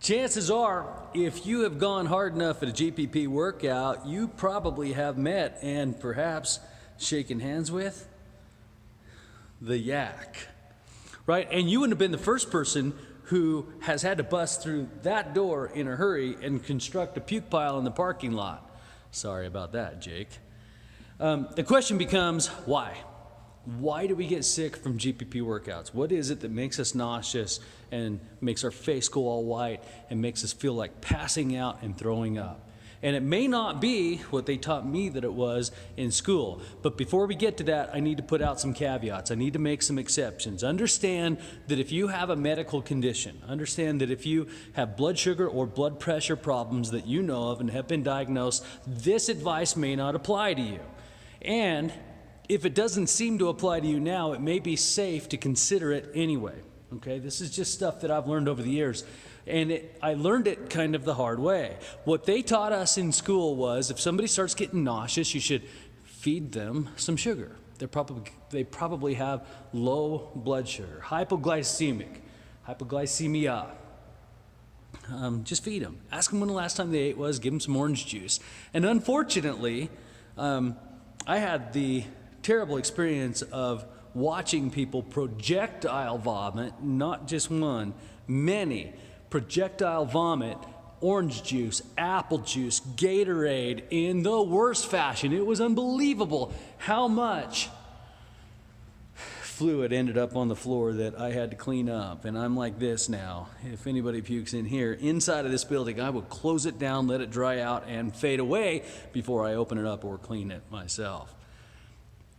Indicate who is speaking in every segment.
Speaker 1: Chances are, if you have gone hard enough at a GPP workout, you probably have met and perhaps shaken hands with the yak, right? And you wouldn't have been the first person who has had to bust through that door in a hurry and construct a puke pile in the parking lot. Sorry about that, Jake. The question becomes, why? Why do we get sick from GPP workouts? What is it that makes us nauseous and makes our face go all white and makes us feel like passing out and throwing up? And it may not be what they taught me that it was in school. But before we get to that, I need to put out some caveats. I need to make some exceptions. Understand that if you have a medical condition, understand that if you have blood sugar or blood pressure problems that you know of and have been diagnosed, this advice may not apply to you. And if it doesn't seem to apply to you now, it may be safe to consider it anyway. Okay, this is just stuff that I've learned over the years. And I learned it kind of the hard way. What they taught us in school was if somebody starts getting nauseous, you should feed them some sugar. They probably have low blood sugar, hypoglycemia. Just feed them. Ask them when the last time they ate was. Give them some orange juice. And unfortunately, I had the terrible experience of watching people projectile vomit, not just one, many projectile vomit, orange juice, apple juice, Gatorade in the worst fashion. It was unbelievable how much fluid ended up on the floor that I had to clean up. And I'm like this now. If anybody pukes in here, inside of this building, I will close it down, let it dry out, and fade away before I open it up or clean it myself.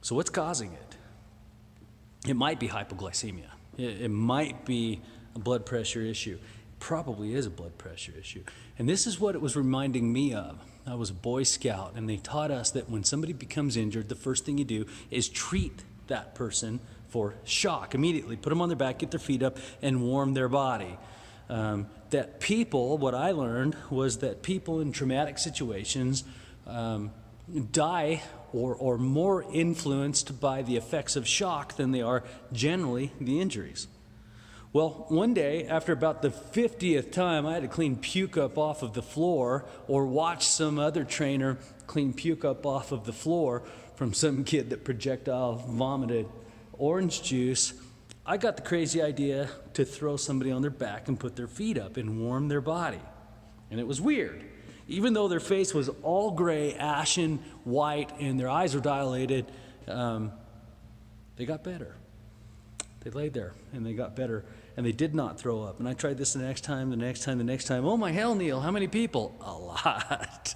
Speaker 1: So what's causing it? It might be hypoglycemia. It might be a blood pressure issue. It probably is a blood pressure issue. And this is what it was reminding me of. I was a Boy Scout, and they taught us that when somebody becomes injured, the first thing you do is treat that person for shock. Immediately put them on their back, get their feet up, and warm their body. What I learned was that people in traumatic situations die or more influenced by the effects of shock than they are generally the injuries. Well, one day, after about the 50th time, I had to clean puke up off of the floor or watch some other trainer clean puke up off of the floor from some kid that projectile vomited orange juice. I got the crazy idea to throw somebody on their back and put their feet up and warm their body. And it was weird. Even though their face was all gray, ashen, white, and their eyes were dilated, they got better. They laid there, and they got better, and they did not throw up. And I tried this the next time. Oh, my hell, Neil, how many people? A lot.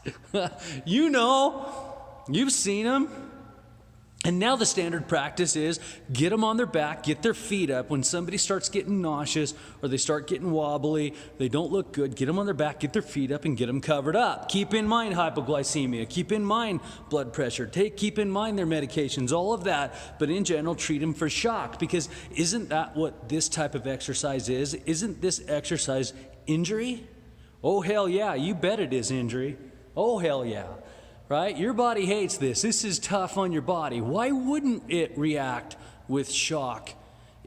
Speaker 1: You know, you've seen them. And now the standard practice is get them on their back, get their feet up. When somebody starts getting nauseous or they start getting wobbly, they don't look good, get them on their back, get their feet up, and get them covered up. Keep in mind hypoglycemia. Keep in mind blood pressure. Keep in mind their medications, all of that. But in general, treat them for shock, because isn't that what this type of exercise is? Isn't this exercise injury? Oh, hell yeah, you bet it is injury. Oh, hell yeah. Right? Your body hates this. This is tough on your body. Why wouldn't it react with shock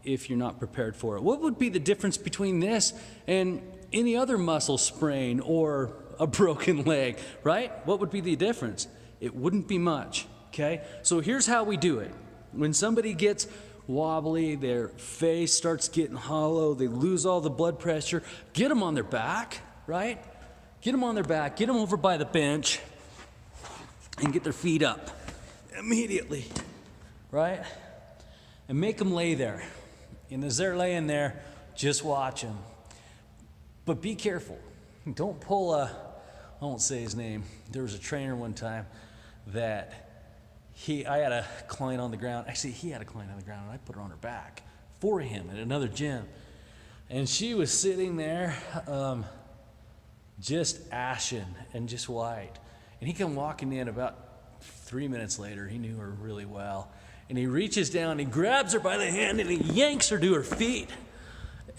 Speaker 1: if you're not prepared for it? What would be the difference between this and any other muscle sprain or a broken leg, right? What would be the difference? It wouldn't be much, okay? So here's how we do it. When somebody gets wobbly, their face starts getting hollow, they lose all the blood pressure, get them on their back, right? Get them on their back, get them over by the bench, and get their feet up immediately, right? And make them lay there. And as they're laying there, just watch them. But be careful. Don't pull I won't say his name. There was a trainer one time that I had a client on the ground. Actually, he had a client on the ground, and I put her on her back for him at another gym. And she was sitting there just ashen and just white. And he come walking in about 3 minutes later. He knew her really well. And he reaches down, he grabs her by the hand, and he yanks her to her feet.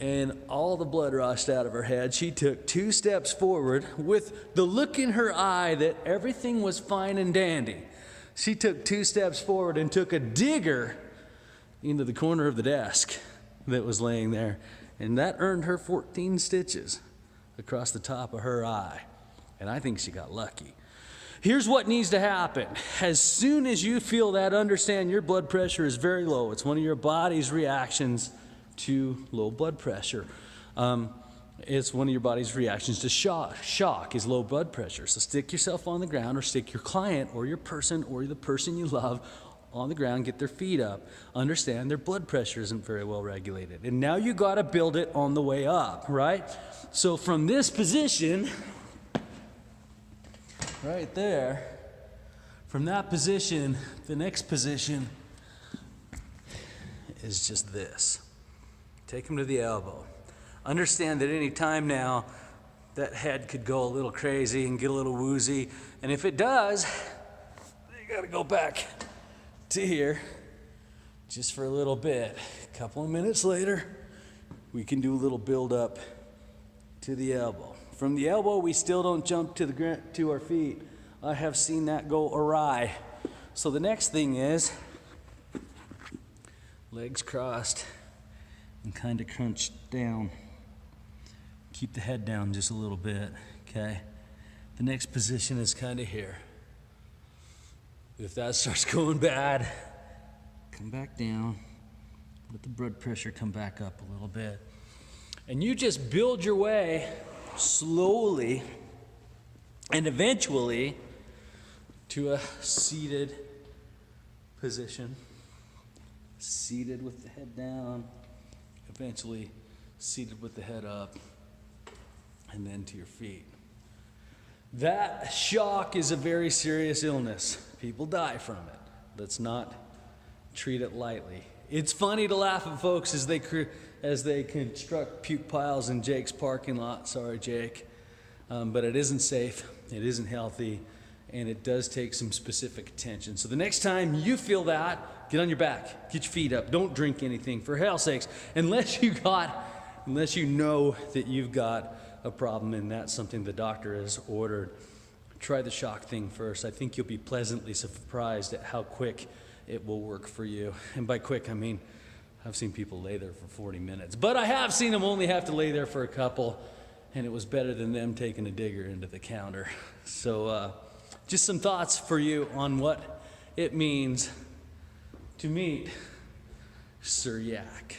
Speaker 1: And all the blood rushed out of her head. She took 2 steps forward with the look in her eye that everything was fine and dandy. She took 2 steps forward and took a digger into the corner of the desk that was laying there. And that earned her 14 stitches. across the top of her eye. And I think she got lucky. Here's what needs to happen. As soon as you feel that, understand your blood pressure is very low. It's one of your body's reactions to low blood pressure. It's one of your body's reactions to shock. Shock is low blood pressure. So stick yourself on the ground, or stick your client or your person or the person you love on the ground, get their feet up. Understand their blood pressure isn't very well regulated. And now you got to build it on the way up, right? So from this position, right there, from that position, the next position is just this. Take them to the elbow. Understand that any time now, that head could go a little crazy and get a little woozy. And if it does, you got to go back to here just for a little bit. A couple of minutes later, we can do a little build up to the elbow. From the elbow, we still don't jump to the ground, to our feet. I have seen that go awry. So the next thing is legs crossed and kind of crunched down. Keep the head down just a little bit, okay? The next position is kind of here. If that starts going bad, come back down. Let the blood pressure come back up a little bit. And you just build your way slowly and eventually to a seated position. Seated with the head down, eventually seated with the head up, and then to your feet. That shock is a very serious illness. People die from it. Let's not treat it lightly. It's funny to laugh at folks as they construct puke piles in Jake's parking lot. Sorry, Jake. But it isn't safe, it isn't healthy, and it does take some specific attention. So the next time you feel that, get on your back, get your feet up, don't drink anything, for hell's sakes, unless you know that you've got a problem and that's something the doctor has ordered. Try the shock thing first. I think you'll be pleasantly surprised at how quick it will work for you. And by quick, I mean, I've seen people lay there for 40 minutes, but I have seen them only have to lay there for a couple, and it was better than them taking a digger into the counter. So just some thoughts for you on what it means to meet Sir Yak.